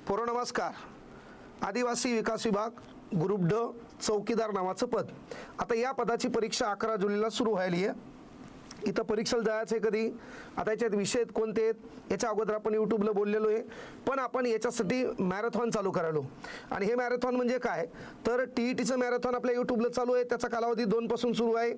पोरो नमस्कार. आदिवासी विकास विभाग ग्रुप ड चौकीदार नावाचं पद. आता या पदाची परीक्षा 11 जुलैला सुरू व्हायली आहे. इथं परीक्षेला जायचं आहे कधी, आता याच्यात विषय कोणते आहेत याच्या अगोदर आपण यूट्यूबला बोललेलो आहे. पण आपण याच्यासाठी मॅरेथॉन चालू करायलो. आणि हे मॅरेथॉन म्हणजे काय तर TETचं मॅरेथॉन आपल्या यूट्यूबला चालू आहे. त्याचा कालावधी 2 पासून सुरू आहे.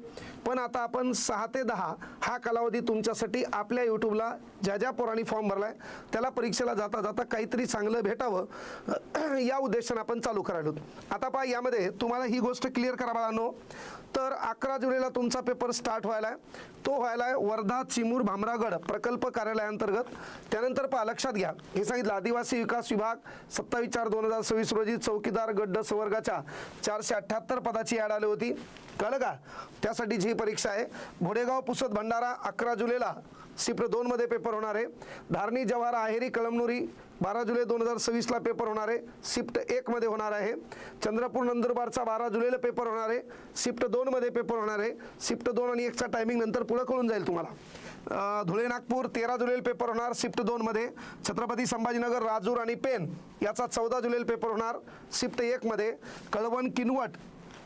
पण आता आपण 6 ते 10 हा कालावधी तुमच्यासाठी आपल्या यूट्यूबला ज्या ज्या पोरांनी फॉर्म भरलाय त्याला परीक्षेला जाता जाता काहीतरी चांगलं भेटावं या उद्देशाने आपण चालू करायलो. आता पहा, यामध्ये तुम्हाला ही गोष्ट क्लिअर करा बाळांनो. तर 11 जुलैला तुमचा पेपर स्टार्ट व्हायला आहे. तो व्हायला आहे वर्धा चिमूर भामरागड प्रकल्प कार्यालयाअंतर्गत. त्यानंतर पहा, लक्षात घ्या, हे सांगितलं आदिवासी विकास विभाग 27/4/2026 रोजी चौकीदार गट ड संवर्गाच्या 478 पदाची ॲड आली होती. कळलं का? त्यासाठी जी परीक्षा आहे घोडेगाव पुसद भंडारा 11 जुलैला शिफ्ट 2 मध्ये पेपर होणार आहे. धारणी जव्हार आहेरी कळमनुरी 12 जुलै 2026ला पेपर होणार आहे. शिफ्ट 1 मध्ये होणार आहे. चंद्रपूर नंदुरबारचा 12 जुलैला पेपर होणार आहे. शिफ्ट 2 मध्ये पेपर होणार आहे. शिफ्ट 2 आणि 1चा टायमिंग नंतर पुढे कळून जाईल तुम्हाला. धुळे नागपूर 13 जुलैला पेपर होणार शिफ्ट 2 मध्ये. छत्रपती संभाजीनगर राजूर आणि पेन याचा 14 जुलैला पेपर होणार शिफ्ट 1 मध्ये. कळवण किनवट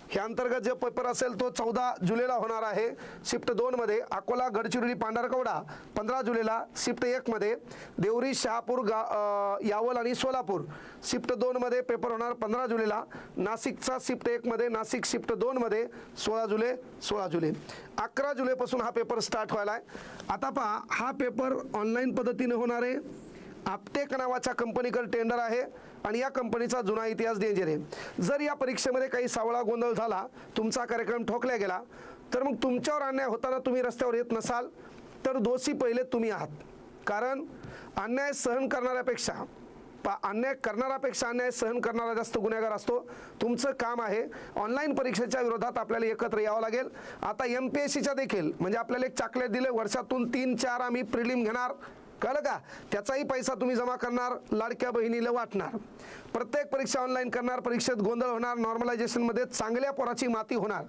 हे अंतर्गत जे पेपर असेल तो 14 जुलैला होणार आहे शिफ्ट 2 मध्ये. अकोला गडचिरोली पांढरकवडा 15 जुलैला शिफ्ट 1 मध्ये. देवरी शहापूर यावल आणि सोलापूर शिफ्ट 2 मध्ये पेपर होणार 15 जुलैला. नाशिकचा शिफ्ट 1 मध्ये, नाशिक शिफ्ट 2 मध्ये 16 जुलै. 11 जुलैपासून हा पेपर स्टार्ट व्हायला आहे. आता पहा, हा पेपर ऑनलाईन पद्धतीने होणार आहे. आपटेक नावाच्या कंपनीकडे टेंडर आहे आणि या कंपनीचा जुना इतिहास डेंजर आहे. जर या परीक्षेमध्ये काही सावळा गोंधळ झाला, तुमचा कार्यक्रम ठोकला गेला, तर मग तुमच्यावर अन्याय होताना तुम्ही रस्त्यावर येत नसाल तर दोषी पहिले तुम्ही आहात. कारण अन्याय सहन करणाऱ्यापेक्षा अन्याय सहन करणारा जास्त गुन्हेगार असतो. तुमचं काम आहे ऑनलाईन परीक्षेच्या विरोधात आपल्याला एकत्र यावं लागेल. आता MPSCच्या देखील म्हणजे आपल्याला एक चॉकलेट दिले, वर्षातून 3-4 आम्ही प्रिलिम घेणार. कळलं का? त्याचाही पैसा तुम्ही जमा करणार, लाडक्या बहिणीला वाटणार. प्रत्येक परीक्षा ऑनलाईन करणार, परीक्षेत गोंधळ होणार, नॉर्मलायझेशनमध्ये चांगल्या पोराची माती होणार.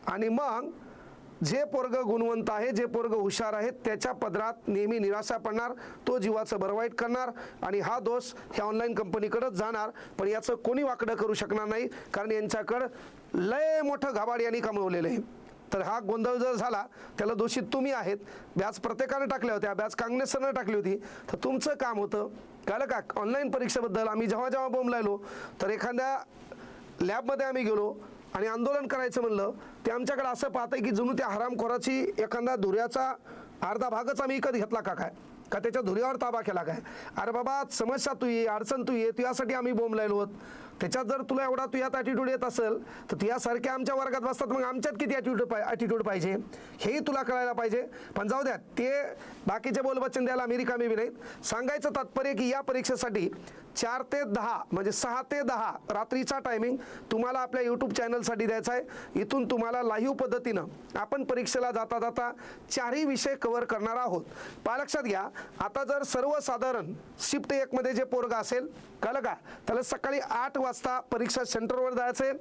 आणि मग जे पोरग गुणवंत आहे, जे पोरग हुशार आहे त्याच्या पदरात नेहमी निराशा पडणार, तो जीवाचं बरवाईट करणार आणि हा दोष ह्या ऑनलाईन कंपनीकडेच जाणार. पण याचं कोणी वाकडं करू शकणार नाही, कारण यांच्याकडं लय मोठं घाबाड यांनी कमवलेलं आहे. तर हा गोंधळ जर झाला त्याला दोषी तुम्ही आहेत. बॅच प्रत्येकाने टाकल्या होत्या, बॅच काँग्रेस सरनं टाकली होती, तर तुमचं काम होतं. कळलं का? ऑनलाईन परीक्षेबद्दल आम्ही जेव्हा बोंबलायलो तर एखाद्या लॅबमध्ये आम्ही गेलो आणि आंदोलन करायचं म्हणलं, ते आमच्याकडे असं पाहतंय की जणू त्या हरामखोराची एखादा धुऱ्याचा अर्धा भागच आम्ही विकत घेतला का त्याच्या धुऱ्यावर ताबा केला काय? अरे बाबा, समस्या तू ये, अडचण तू ये, तुझ्यासाठी आम्ही बोंबलायलो आहोत. त्याच्यात जर तुला एवढा तुझ्यात ॲटिट्यूड येत असेल तर तुझ्यासारख्या आमच्या वर्गात बसतात, मग आमच्यात किती ॲटिट्यूड पाहिजे हेही तुला कळायला पाहिजे. पण जाऊ द्या, ते बाकीचे बोलबच्चन द्यायला अमेरिका बी नाहीत. सांगायचं तात्पर्य की या परीक्षेसाठी 4 ते 10 म्हणजे 6 ते 10 रात्रीचा टायमिंग तुम्हाला आपल्या यूट्यूब चॅनलसाठी द्यायचा आहे. इथून तुम्हाला लाईव्ह पद्धतीनं आपण परीक्षेला जाता जाता 4ही विषय कव्हर करणार आहोत. पहा, लक्षात घ्या, आता जर सर्वसाधारण शिफ्ट 1 मध्ये जे पोरग असेल, कळलं का, त्याला सकाळी 8 वाजता परीक्षा सेंटरवर जायचं आहे.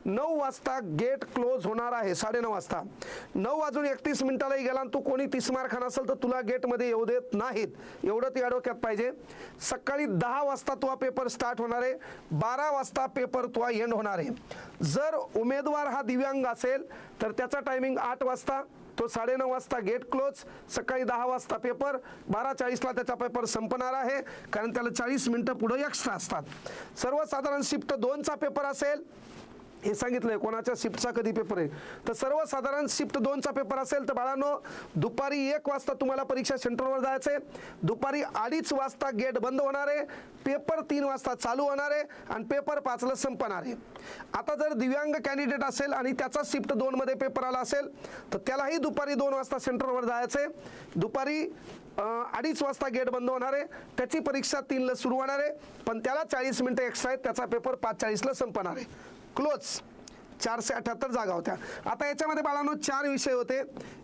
9 वाजता गेट क्लोज होणार आहे, 9:30 वाजता. 9:31 गेला आणि तू कोणी 30 मार्क असेल तर तुला गेटमध्ये येऊ देत नाहीत, एवढं ती डोक्यात पाहिजे. सकाळी 10 वाजता तुझा पेपर स्टार्ट होणार आहे. 12 वाजता पेपर तुझा एंड होणार आहे. जर उमेदवार हा दिव्यांग असेल तर त्याचा टायमिंग 8 वाजता, तो 9:30 वाजता गेट क्लोज, सकाळी 10 वाजता पेपर, 12:40ला त्याचा पेपर संपणार आहे, कारण त्याला 40 मिनिटं पुढे एक्स्ट्रा असतात. सर्वसाधारण शिफ्ट 2चा पेपर असेल, हे सांगितलंय कोणाच्या शिफ्टचा कधी पेपर आहे, तर सर्वसाधारण शिफ्ट 2चा पेपर असेल तर बाळांनो दुपारी 1 वाजता तुम्हाला परीक्षा सेंटरवर जायचं आहे. दुपारी 2:30 वाजता गेट बंद होणार आहे, पेपर 3 वाजता चालू होणार आहे आणि पेपर 5ला संपणार आहे. आता जर दिव्यांग कॅन्डिडेट असेल आणि त्याचा शिफ्ट 2 मध्ये पेपर आला असेल तर त्यालाही दुपारी 2 वाजता सेंटरवर जायचं आहे. दुपारी 2:30 वाजता गेट बंद होणार आहे, त्याची परीक्षा 3ला सुरू होणार आहे, पण त्याला 40 मिनिटं एक्स्ट्रा आहेत, त्याचा पेपर 5:40ला संपणार आहे. क्लोज. 478 जागा होत्या. आता याच्यामध्ये बाळांनो 4 विषय होते.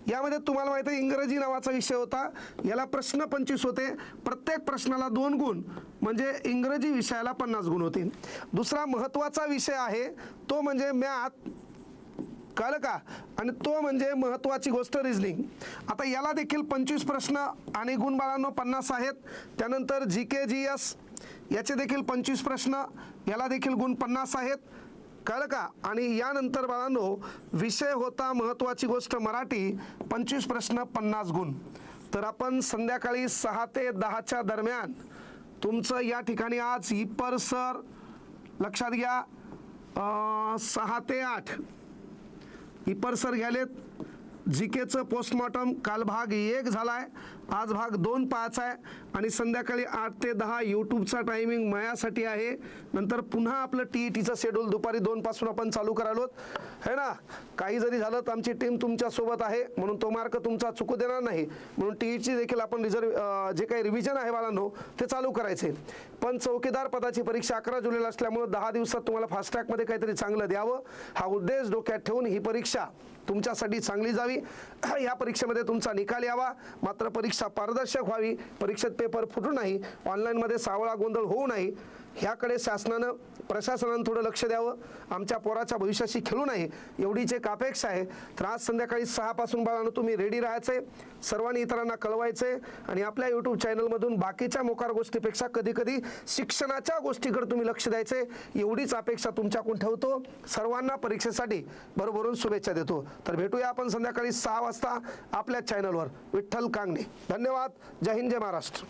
यामध्ये तुम्हाला माहिती आहे इंग्रजी नावाचा विषय होता, याला प्रश्न 25 होते. प्रत्येक प्रश्नाला 2 गुण म्हणजे इंग्रजी विषयाला 50 गुण होते. दुसरा महत्त्वाचा विषय आहे तो म्हणजे मॅथ, कळलं का, आणि तो म्हणजे महत्त्वाची गोष्ट रिझनिंग. आता याला देखील 25 प्रश्न आणि गुण बाळांनो 50 आहेत. त्यानंतर GK GS याचे देखील 25 प्रश्न, याला देखील गुण 50 आहेत. कळलं का? आणि यानंतर बाळांनो विषय होता महत्त्वाची गोष्ट मराठी, 25 प्रश्न 50 गुण. तर आपण संध्याकाळी 6 ते 10च्या दरम्यान तुमचं या ठिकाणी आज हिप्पर सर, लक्षात घ्या 6 ते 8 हिप्पर सर घ्यालेत. जीकेचं पोस्टमॉर्टम काल भाग 1 झालाय, आज भाग 2 पाहायचा आहे. आणि संध्याकाळी 8 ते 10 यूट्यूबचा टायमिंग माझ्यासाठी आहे. नंतर पुन्हा आपलं TETचं शेड्यूल दुपारी 2 पासून आपण चालू करायलोत है ना. काही जरी झालं तर आमची टीम तुमच्या सोबत आहे, म्हणून तो मार्क तुमचा चुकू देणार नाही. म्हणून TETची देखील आपण जे काही रिव्हिजन आहे बाळांनो ते चालू करायचे. पण चौकीदार पदाची परीक्षा 11 जुलैला असल्यामुळे 10 दिवसात तुम्हाला फास्ट ट्रॅकमध्ये काहीतरी चांगलं द्यावं हा उद्देश डोक्यात ठेवून ही परीक्षा तुमच्यासाठी चांगली जावी. या परीक्षेमध्ये तुमचा निकाल यावा, मात्र परीक्षा पारदर्शक व्हावी, परीक्षेत पेपर फुटू नाही, ऑनलाईनमध्ये सावळा गोंधळ होऊ नाही, ह्याकडे प्रशासनानं थोडं लक्ष द्यावं. आमच्या पोराच्या भविष्याशी खेळू नये एवढीच एक अपेक्षा आहे. तर आज संध्याकाळी 6 पासून बाळांनो तुम्ही रेडी राहायचे, सर्वांनी इतरांना कळवायचे. आणि आपल्या यूट्यूब चॅनलमधून बाकीच्या मोकार गोष्टीपेक्षा कधी कधी शिक्षणाच्या गोष्टीकडे तुम्ही लक्ष द्यायचे, एवढीच अपेक्षा तुमच्याकडून ठेवतो. सर्वांना परीक्षेसाठी भरभरून शुभेच्छा देतो. तर भेटूया आपण संध्याकाळी 6 वाजता आपल्या चॅनलवर. विठ्ठल कांगणे. धन्यवाद. जय हिंद, जय महाराष्ट्र.